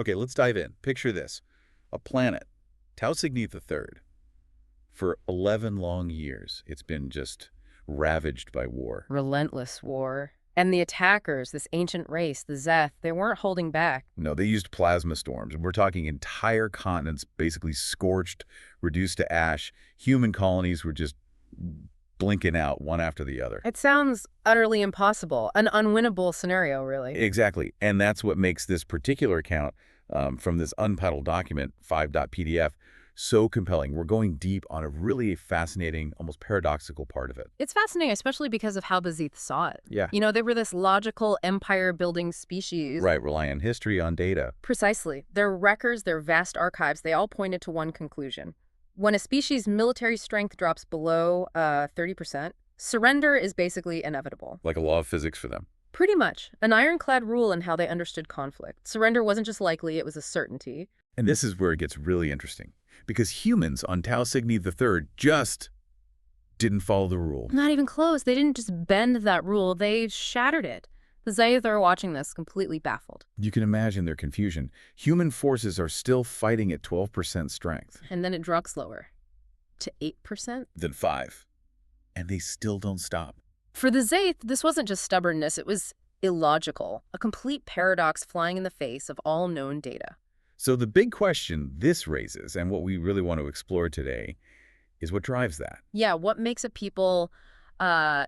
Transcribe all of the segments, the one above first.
Okay, let's dive in. Picture this. A planet, Tau Cygni III. For 11 long years, it's been just ravaged by war. Relentless war. And the attackers, this ancient race, the Zeyth, they weren't holding back. No, they used plasma storms. We're talking entire continents basically scorched, reduced to ash. Human colonies were just blinking out one after the other. It sounds utterly impossible, an unwinnable scenario, really. Exactly. And that's what makes this particular account from this untitled document, 5.pdf, so compelling. We're going deep on a really fascinating, almost paradoxical part of it. It's fascinating, especially because of how the Zeyth saw it. Yeah. You know, they were this logical, empire-building species. Right, rely on history, on data. Precisely. Their records, their vast archives, they all pointed to one conclusion. When a species' military strength drops below 30%, surrender is basically inevitable. Like a law of physics for them. Pretty much. An ironclad rule in how they understood conflict. Surrender wasn't just likely, it was a certainty. And this is where it gets really interesting. Because humans on Tau Cygni III just didn't follow the rule. Not even close. They didn't just bend that rule, they shattered it. The Zeyth are watching this, completely baffled. You can imagine their confusion. Human forces are still fighting at 12% strength. And then it drops lower to 8%. Then 5. And they still don't stop. For the Zeyth, this wasn't just stubbornness, it was illogical, a complete paradox flying in the face of all known data. So the big question this raises, and what we really want to explore today, is what drives that. Yeah, what makes a people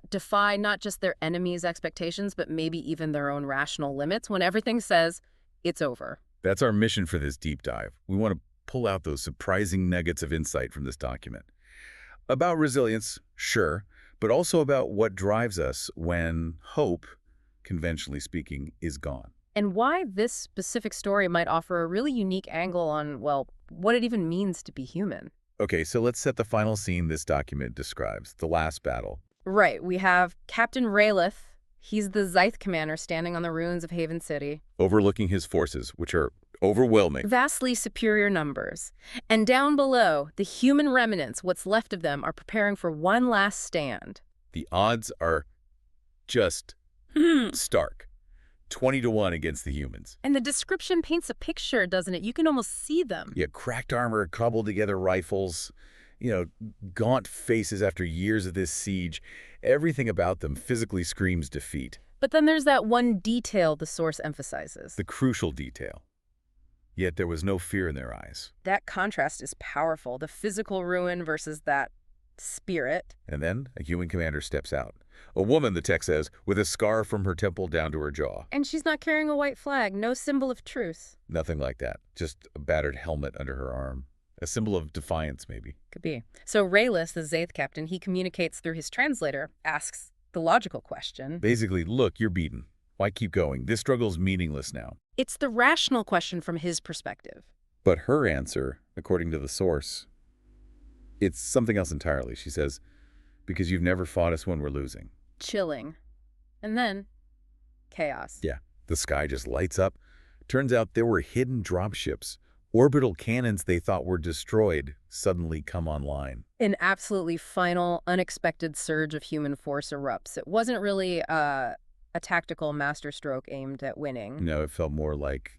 defy not just their enemies' expectations, but maybe even their own rational limits when everything says it's over. That's our mission for this deep dive. We want to pull out those surprising nuggets of insight from this document. About resilience, sure, but also about what drives us when hope, conventionally speaking, is gone. And why this specific story might offer a really unique angle on, well, what it even means to be human. Okay, so let's set the final scene this document describes, the last battle. Right, we have Captain Raylith. He's the Zeyth commander standing on the ruins of Haven City. Overlooking his forces, which are overwhelming. Vastly superior numbers. And down below, the human remnants, what's left of them, are preparing for one last stand. The odds are just stark. 20-1 against the humans. And the description paints a picture, doesn't it? You can almost see them. Yeah, cracked armor, cobbled together rifles, gaunt faces after years of this siege. Everything about them physically screams defeat. But then there's that one detail the source emphasizes. The crucial detail. Yet there was no fear in their eyes. That contrast is powerful. The physical ruin versus that spirit. And then a human commander steps out. A woman, the text says, with a scar from her temple down to her jaw. And she's not carrying a white flag, no symbol of truce. Nothing like that. Just a battered helmet under her arm. A symbol of defiance, maybe. Could be. So Raylith, the Zeyth captain, he communicates through his translator, asks the logical question. Basically, look, you're beaten. Why keep going? This struggle's meaningless now. It's the rational question from his perspective. But her answer, according to the source, it's something else entirely. She says, because you've never fought us when we're losing. Chilling. And then, chaos. Yeah, the sky just lights up. Turns out there were hidden dropships. Orbital cannons they thought were destroyed suddenly come online. An absolutely final, unexpected surge of human force erupts. It wasn't really a tactical masterstroke aimed at winning. No, it felt more like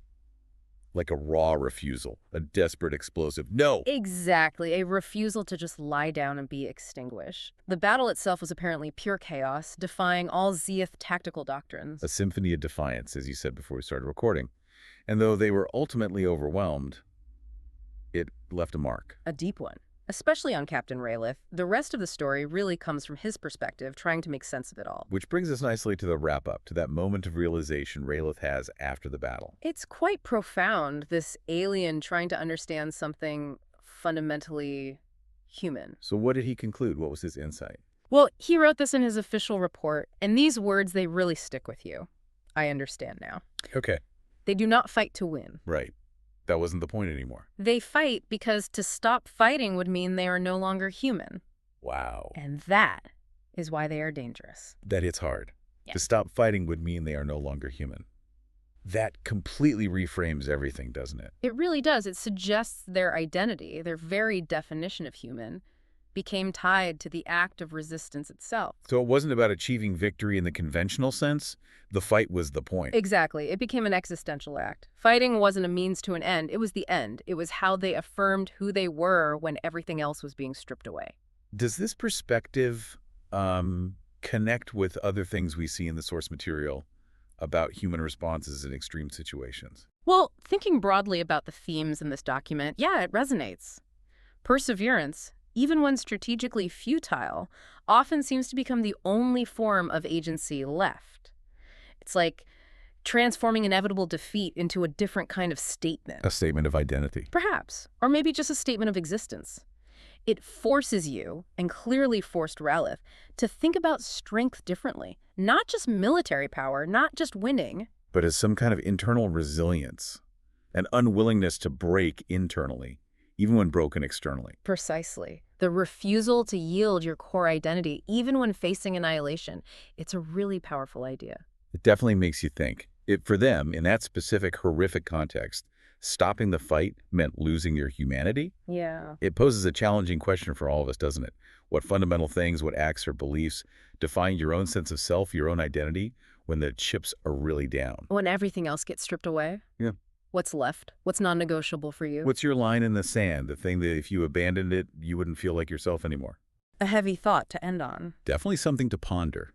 a raw refusal, a desperate explosive no. Exactly, a refusal to just lie down and be extinguished. The battle itself was apparently pure chaos, defying all Zeyth tactical doctrines. A symphony of defiance, as you said before we started recording. And though they were ultimately overwhelmed, it left a mark. A deep one. Especially on Captain Raylith. The rest of the story really comes from his perspective, trying to make sense of it all. Which brings us nicely to the wrap-up, to that moment of realization Raylith has after the battle. It's quite profound, this alien trying to understand something fundamentally human. So what did he conclude? What was his insight? Well, he wrote this in his official report, and these words, they really stick with you. I understand now. Okay. They do not fight to win. Right. That wasn't the point anymore. They fight because to stop fighting would mean they are no longer human. Wow. And that is why they are dangerous. That hits hard. Yeah. To stop fighting would mean they are no longer human. That completely reframes everything, doesn't it? It really does. It suggests their identity, their very definition of human, became tied to the act of resistance itself. So it wasn't about achieving victory in the conventional sense. The fight was the point. Exactly. It became an existential act. Fighting wasn't a means to an end. It was the end. It was how they affirmed who they were when everything else was being stripped away. Does this perspective connect with other things we see in the source material about human responses in extreme situations? Well, thinking broadly about the themes in this document, yeah, it resonates. Perseverance, even when strategically futile, often seems to become the only form of agency left. It's like transforming inevitable defeat into a different kind of statement. A statement of identity. Perhaps. Or maybe just a statement of existence. It forces you, and clearly forced Ralph, to think about strength differently. Not just military power, not just winning. But as some kind of internal resilience, an unwillingness to break internally, even when broken externally. Precisely. The refusal to yield your core identity, even when facing annihilation. It's a really powerful idea. It definitely makes you think. For them, in that specific horrific context, stopping the fight meant losing your humanity? Yeah. It poses a challenging question for all of us, doesn't it? What fundamental things, what acts or beliefs define your own sense of self, your own identity, when the chips are really down? When everything else gets stripped away? Yeah. What's left? What's non-negotiable for you? What's your line in the sand, the thing that if you abandoned it, you wouldn't feel like yourself anymore? A heavy thought to end on. Definitely something to ponder.